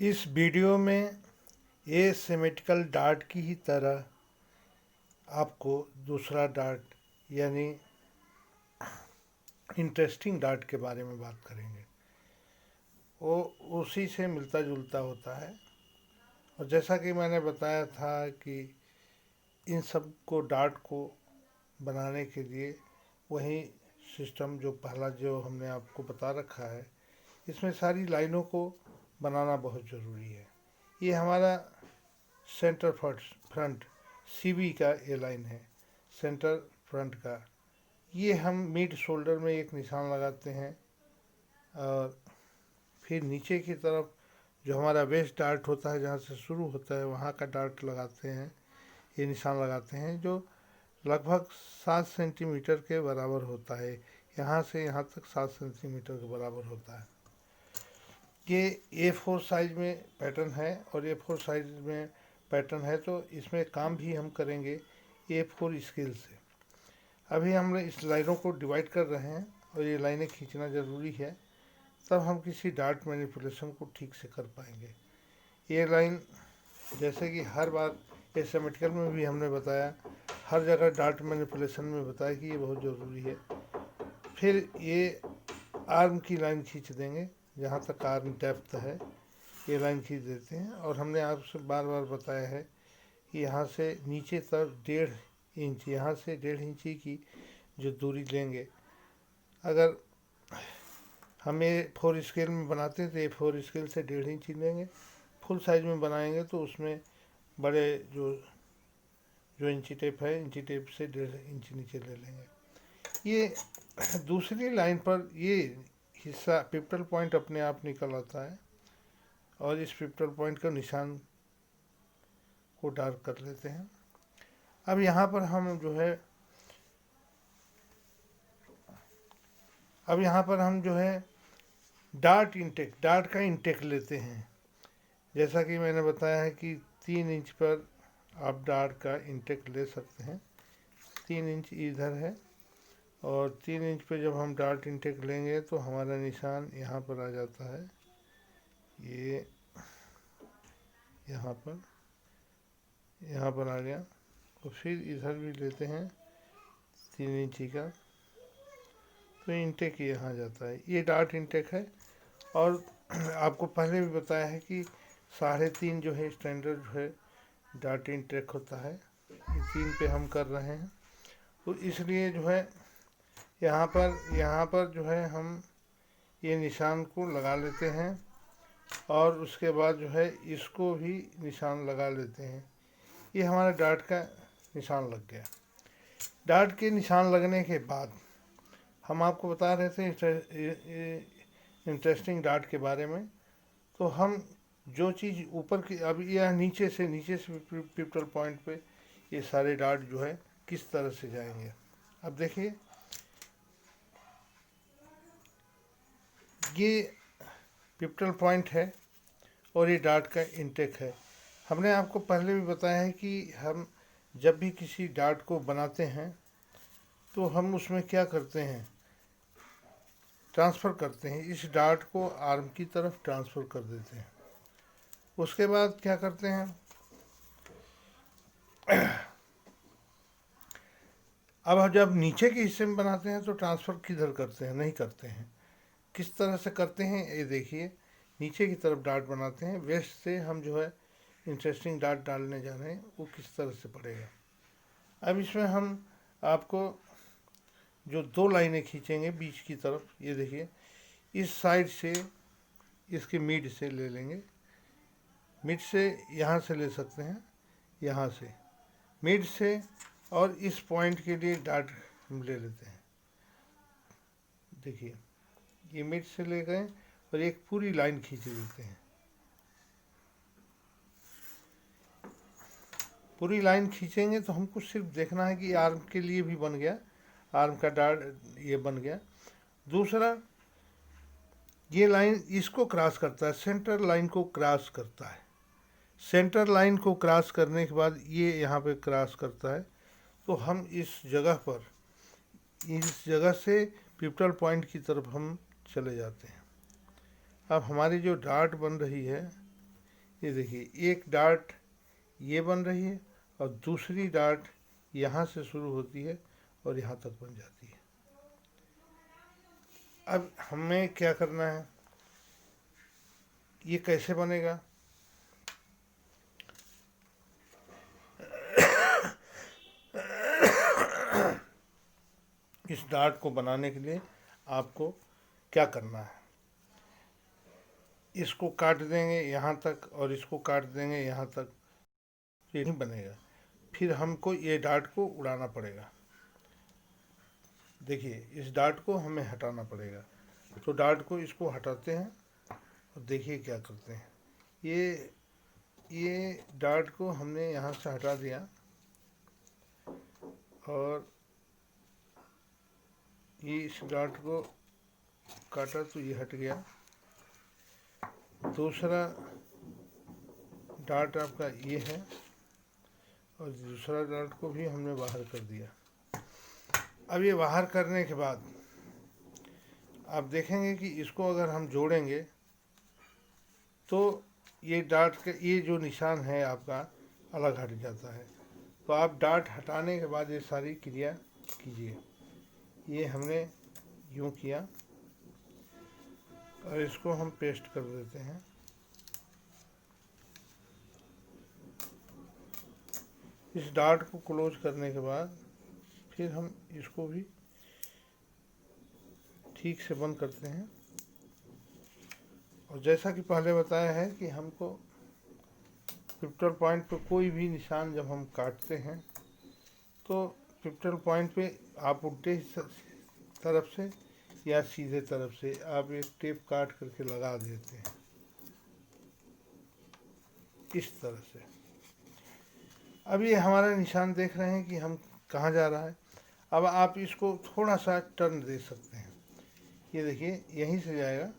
इस वीडियो में asymmetrical dart की ही तरह आपको दूसरा डार्ट यानी इंटरेस्टिंग डार्ट के बारे में बात करेंगे। वो उसी से मिलता जुलता होता है और जैसा कि मैंने बताया था कि इन सब को डार्ट को बनाने के लिए वही सिस्टम जो पहला जो हमने आपको बता रखा है, इसमें सारी लाइनों को बनाना बहुत ज़रूरी है। ये हमारा सेंटर फ्रंट सीबी का ये लाइन है, सेंटर फ्रंट का। ये हम मिड शोल्डर में एक निशान लगाते हैं और फिर नीचे की तरफ जो हमारा वेस्ट डार्ट होता है, जहाँ से शुरू होता है वहाँ का डार्ट लगाते हैं, ये निशान लगाते हैं जो लगभग 7 सेंटीमीटर के बराबर होता है। यहाँ से यहाँ तक 7 सेंटीमीटर के बराबर होता है। ये A4 साइज में पैटर्न है और A4 साइज में पैटर्न है तो इसमें काम भी हम करेंगे A4 स्केल से। अभी हम इस लाइनों को डिवाइड कर रहे हैं और ये लाइनें खींचना ज़रूरी है, तब हम किसी डार्ट मैनिपुलेशन को ठीक से कर पाएंगे। ये लाइन जैसे कि हर बार एसिमेट्रिकल में भी हमने बताया, हर जगह डार्ट मैनिपुलेशन में बताया कि ये बहुत ज़रूरी है। फिर ये आर्म की लाइन खींच देंगे, जहाँ तक आर्म डेप्थ है ये लाइन खींच देते हैं। और हमने आपसे बार बार बताया है कि यहाँ से नीचे तक 1.5 इंच, यहाँ से 1.5 इंची की जो दूरी लेंगे। अगर हम A4 स्केल में बनाते हैं तो A4 स्केल से 1.5 इंची लेंगे। फुल साइज में बनाएंगे तो उसमें बड़े जो इंची टेप है, इंची टेप से 1.5 इंच नीचे ले लेंगे। ये दूसरी लाइन पर ये हिस्सा पिप्टल पॉइंट अपने आप निकल आता है और इस पिप्टल पॉइंट का निशान को डार्क कर लेते हैं। अब यहाँ पर हम जो है डार्ट का इंटेक लेते हैं। जैसा कि मैंने बताया है कि 3 इंच पर आप डार्ट का इंटेक ले सकते हैं। 3 इंच इधर है और 3 इंच पे जब हम डार्ट इंटेक लेंगे तो हमारा निशान यहाँ पर आ जाता है। ये यहाँ पर आ गया और फिर इधर भी लेते हैं 3 इंची का, तो इंटेक यहाँ जाता है। ये डार्ट इंटेक है। और आपको पहले भी बताया है कि 3.5 जो है स्टैंडर्ड जो है डार्ट इंटेक होता है। ये 3 पे हम कर रहे हैं तो इसलिए जो है यहाँ पर जो है हम ये निशान को लगा लेते हैं और उसके बाद जो है इसको भी निशान लगा लेते हैं। ये हमारा डार्ट का निशान लग गया। डार्ट के निशान लगने के बाद हम आपको बता रहे थे इंटरेस्टिंग डार्ट के बारे में। तो हम जो चीज़ ऊपर की, अब यह नीचे से पिप्टल पॉइंट पे ये सारे डार्ट जो है किस तरह से जाएंगे। अब देखिए, ये पिप्टल पॉइंट है और ये डार्ट का इंटेक है। हमने आपको पहले भी बताया है कि हम जब भी किसी डार्ट को बनाते हैं तो हम उसमें क्या करते हैं, ट्रांसफ़र करते हैं। इस डार्ट को आर्म की तरफ ट्रांसफ़र कर देते हैं। उसके बाद क्या करते हैं, अब जब नीचे के हिस्से में बनाते हैं तो ट्रांसफ़र किधर करते हैं, नहीं करते हैं। किस तरह से करते हैं ये देखिए। नीचे की तरफ डार्ट बनाते हैं, वेस्ट से हम जो है इंटरेस्टिंग डार्ट डालने जा रहे हैं, वो किस तरह से पड़ेगा। अब इसमें हम आपको जो 2 लाइनें खींचेंगे बीच की तरफ, ये देखिए, इस साइड से इसके मिड से ले लेंगे। मिड से यहाँ से ले सकते हैं, यहाँ से मिड से, और इस पॉइंट के लिए डार्ट हम ले लेते हैं। देखिए, ये मिड से ले गए और एक पूरी लाइन खींच देते हैं। पूरी लाइन खींचेंगे तो हमको सिर्फ देखना है कि आर्म के लिए भी बन गया, आर्म का डार्ट ये बन गया। दूसरा, ये लाइन इसको क्रॉस करता है, सेंटर लाइन को क्रॉस करता है। सेंटर लाइन को क्रॉस करने के बाद ये यहाँ पे क्रॉस करता है, तो हम इस जगह से पिप्टल पॉइंट की तरफ हम चले जाते हैं। अब हमारी जो डार्ट बन रही है ये देखिए एक डार्ट ये बन रही है और दूसरी डार्ट यहाँ से शुरू होती है और यहाँ तक बन जाती है। अब हमें क्या करना है, ये कैसे बनेगा? इस डार्ट को बनाने के लिए आपको क्या करना है, इसको काट देंगे यहाँ तक और इसको काट देंगे यहाँ तक, ये नहीं बनेगा। फिर हमको ये डार्ट को उड़ाना पड़ेगा। देखिए इस डार्ट को हमें हटाना पड़ेगा। तो डार्ट को इसको हटाते हैं और देखिए क्या करते हैं। ये डार्ट को हमने यहाँ से हटा दिया और ये इस डार्ट को काटा तो ये हट गया। दूसरा डार्ट आपका ये है और दूसरा डार्ट को भी हमने बाहर कर दिया। अब ये बाहर करने के बाद आप देखेंगे कि इसको अगर हम जोड़ेंगे तो ये डार्ट के ये जो निशान है आपका अलग हट जाता है। तो आप डार्ट हटाने के बाद ये सारी क्रिया कीजिए। ये हमने यूँ किया और इसको हम पेस्ट कर देते हैं। इस डार्ट को क्लोज करने के बाद फिर हम इसको भी ठीक से बंद करते हैं। और जैसा कि पहले बताया है कि हमको पिवटल पॉइंट पे कोई भी निशान जब हम काटते हैं तो पिवटल पॉइंट पे आप उल्टे तरफ से या सीधे तरफ से आप एक टेप काट करके लगा देते हैं इस तरह से। अब ये हमारा निशान देख रहे हैं कि हम कहाँ जा रहा है। अब आप इसको थोड़ा सा टर्न दे सकते हैं। ये देखिए यहीं से जाएगा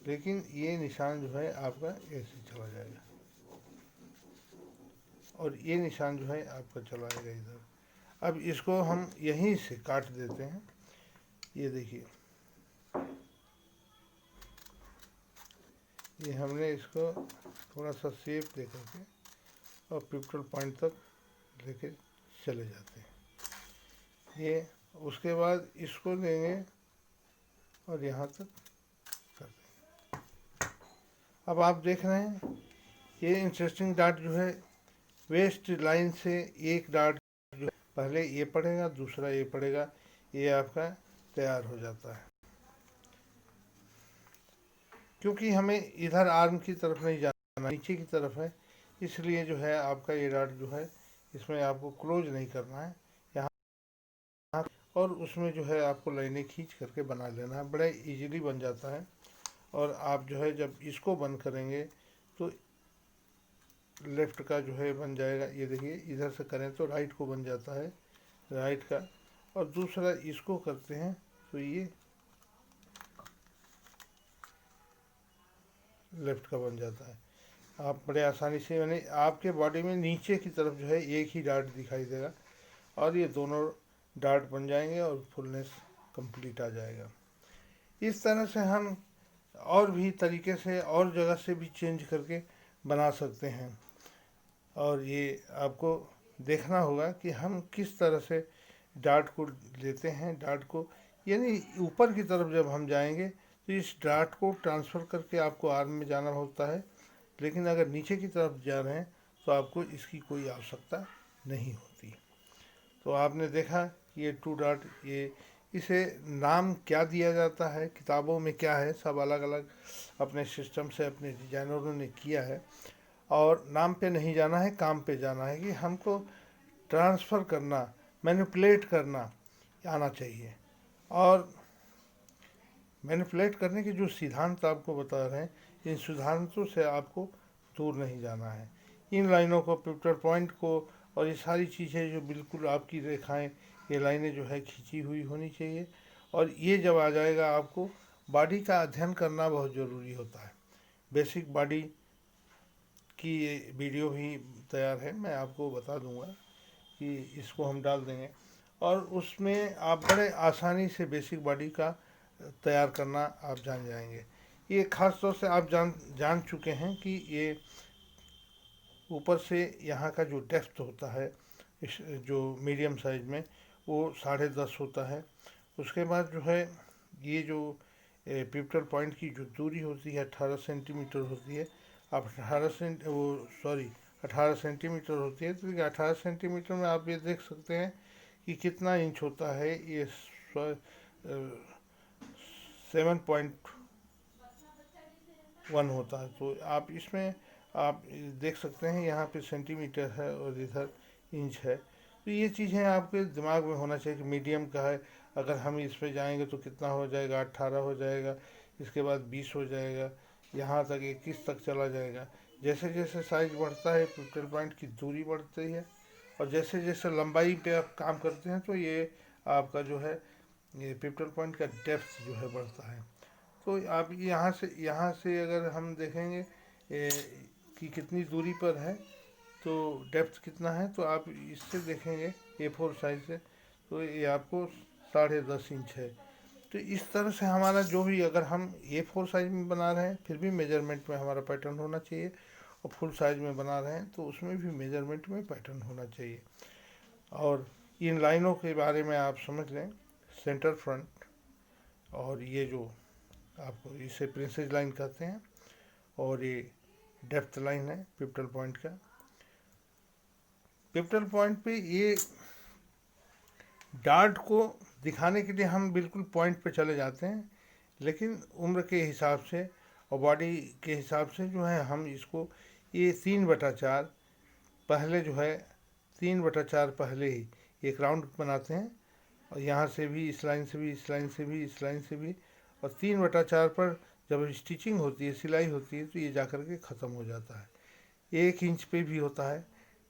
लेकिन ये निशान जो है आपका ऐसे चला जाएगा और ये निशान जो है आपका चला जाएगा इधर। अब इसको हम यहीं से काट देते हैं। ये देखिए ये हमने इसको थोड़ा सा शेप दे करके और पिवटल पॉइंट तक लेके चले जाते हैं। ये उसके बाद इसको लेंगे और यहाँ तक कर देंगे। अब आप देख रहे हैं ये इंटरेस्टिंग डार्ट जो है वेस्ट लाइन से एक डार्ट जो पहले ये पड़ेगा दूसरा ये पड़ेगा, ये आपका तैयार हो जाता है। क्योंकि हमें इधर आर्म की तरफ नहीं जाना, नीचे की तरफ है, इसलिए जो है आपका ये डार्ट जो है इसमें आपको क्लोज नहीं करना है यहाँ, और उसमें जो है आपको लाइनें खींच करके बना लेना है। बड़ा इजीली बन जाता है। और आप जो है जब इसको बंद करेंगे तो लेफ़्ट का जो है बन जाएगा। ये देखिए इधर से करें तो राइट को बन जाता है, राइट का। और दूसरा इसको करते हैं तो ये लेफ़्ट का बन जाता है। आप बड़े आसानी से, यानी आपके बॉडी में नीचे की तरफ जो है एक ही डार्ट दिखाई देगा और ये दोनों डार्ट बन जाएंगे और फुलनेस कंप्लीट आ जाएगा। इस तरह से हम और भी तरीके से और जगह से भी चेंज करके बना सकते हैं। और ये आपको देखना होगा कि हम किस तरह से डार्ट को लेते हैं। डार्ट को यानी ऊपर की तरफ जब हम जाएंगे तो इस डार्ट को ट्रांसफ़र करके आपको आर्म में जाना होता है, लेकिन अगर नीचे की तरफ जा रहे हैं तो आपको इसकी कोई आवश्यकता नहीं होती। तो आपने देखा ये टू डार्ट, ये इसे नाम क्या दिया जाता है, किताबों में क्या है, सब अलग अलग अपने सिस्टम से अपने डिजाइनरों ने किया है। और नाम पे नहीं जाना है, काम पे जाना है कि हमको ट्रांसफ़र करना, मैनिपुलेट करना आना चाहिए। और मैनिपुलेट करने के जो सिद्धांत आपको बता रहे हैं, इन सिद्धांतों से आपको दूर नहीं जाना है। इन लाइनों को, पिवटल पॉइंट को और ये सारी चीज़ें जो बिल्कुल आपकी रेखाएं, ये लाइनें जो है खींची हुई होनी चाहिए। और ये जब आ जाएगा आपको बॉडी का अध्ययन करना बहुत ज़रूरी होता है। बेसिक बॉडी की ये वीडियो भी तैयार है, मैं आपको बता दूंगा कि इसको हम डाल देंगे और उसमें आप बड़े आसानी से बेसिक बॉडी का तैयार करना आप जान जाएंगे। ये ख़ास तौर से आप जान चुके हैं कि ये ऊपर से यहाँ का जो डेप्थ होता है इस जो मीडियम साइज में वो 10.5 होता है। उसके बाद जो है ये जो पिवटल पॉइंट की जो दूरी होती है 18 सेंटीमीटर होती है। आप 18 सेंटीमीटर होती है, तो 18 सेंटीमीटर में आप ये देख सकते हैं कि कितना इंच होता है। ये 7.1 होता है। तो आप इसमें आप देख सकते हैं यहाँ पे सेंटीमीटर है और इधर इंच है। तो ये चीज़ें आपके दिमाग में होना चाहिए कि मीडियम का है, अगर हम इस पे जाएंगे तो कितना हो जाएगा, 18 हो जाएगा, इसके बाद 20 हो जाएगा, यहाँ तक 21 तक चला जाएगा। जैसे जैसे साइज बढ़ता है पिवटल पॉइंट की दूरी बढ़ती है, और जैसे जैसे लंबाई पे आप काम करते हैं तो ये आपका जो है ये पिवटल पॉइंट का डेप्थ जो है बढ़ता है। तो आप यहाँ से अगर हम देखेंगे कि कितनी दूरी पर है, तो डेप्थ कितना है, तो आप इससे देखेंगे A4 साइज से, तो ये आपको 10.5 इंच है। तो इस तरह से हमारा जो भी, अगर हम A4 साइज में बना रहे हैं फिर भी मेजरमेंट में हमारा पैटर्न होना चाहिए, और फुल साइज में बना रहे हैं तो उसमें भी मेजरमेंट में पैटर्न होना चाहिए। और इन लाइनों के बारे में आप समझ लें, सेंटर फ्रंट, और ये जो आपको इसे प्रिंसेस लाइन कहते हैं, और ये डेप्थ लाइन है पिवटल पॉइंट का। पिवटल पॉइंट पे ये डार्ट को दिखाने के लिए हम बिल्कुल पॉइंट पे चले जाते हैं, लेकिन उम्र के हिसाब से और बॉडी के हिसाब से जो है हम इसको ये 3/4 पहले जो है 3/4 पहले ही एक राउंड बनाते हैं, और यहाँ से भी, इस लाइन से भी, इस लाइन से भी, इस लाइन से भी, और 3/4 पर जब स्टिचिंग होती है, सिलाई होती है, तो ये जा कर के ख़त्म हो जाता है। 1 इंच पे भी होता है,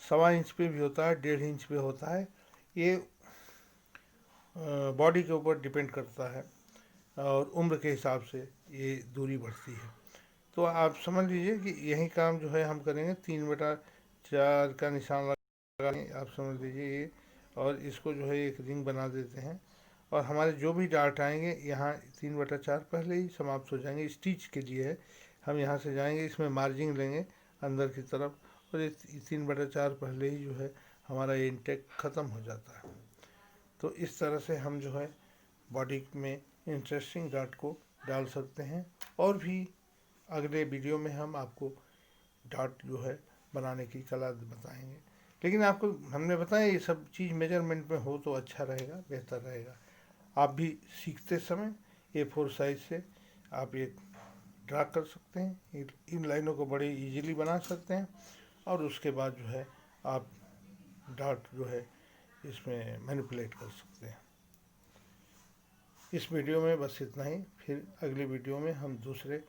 1.25 इंच पे भी होता है, 1.5 इंच पे होता है। ये बॉडी के ऊपर डिपेंड करता है, और उम्र के हिसाब से ये दूरी बढ़ती है। तो आप समझ लीजिए कि यही काम जो है हम करेंगे, 3/4 का निशान लगा, आप समझ लीजिए ये, और इसको जो है एक रिंग बना देते हैं, और हमारे जो भी डार्ट आएंगे यहाँ 3/4 पहले ही समाप्त हो जाएंगे। स्टिच के लिए है, हम यहाँ से जाएंगे, इसमें मार्जिंग लेंगे अंदर की तरफ, और ये 3/4 पहले ही जो है हमारा ये इंटेक ख़त्म हो जाता है। तो इस तरह से हम जो है बॉडी में इंटरेस्टिंग डार्ट को डाल सकते हैं। और भी अगले वीडियो में हम आपको डार्ट जो है बनाने की कला बताएंगे, लेकिन आपको हमने बताया ये सब चीज़ मेजरमेंट में हो तो अच्छा रहेगा, बेहतर रहेगा। आप भी सीखते समय A4 साइज से आप ये ड्रा कर सकते हैं, इन लाइनों को बड़े इजीली बना सकते हैं, और उसके बाद जो है आप डार्ट जो है इसमें मैनिपुलेट कर सकते हैं। इस वीडियो में बस इतना ही, फिर अगली वीडियो में हम दूसरे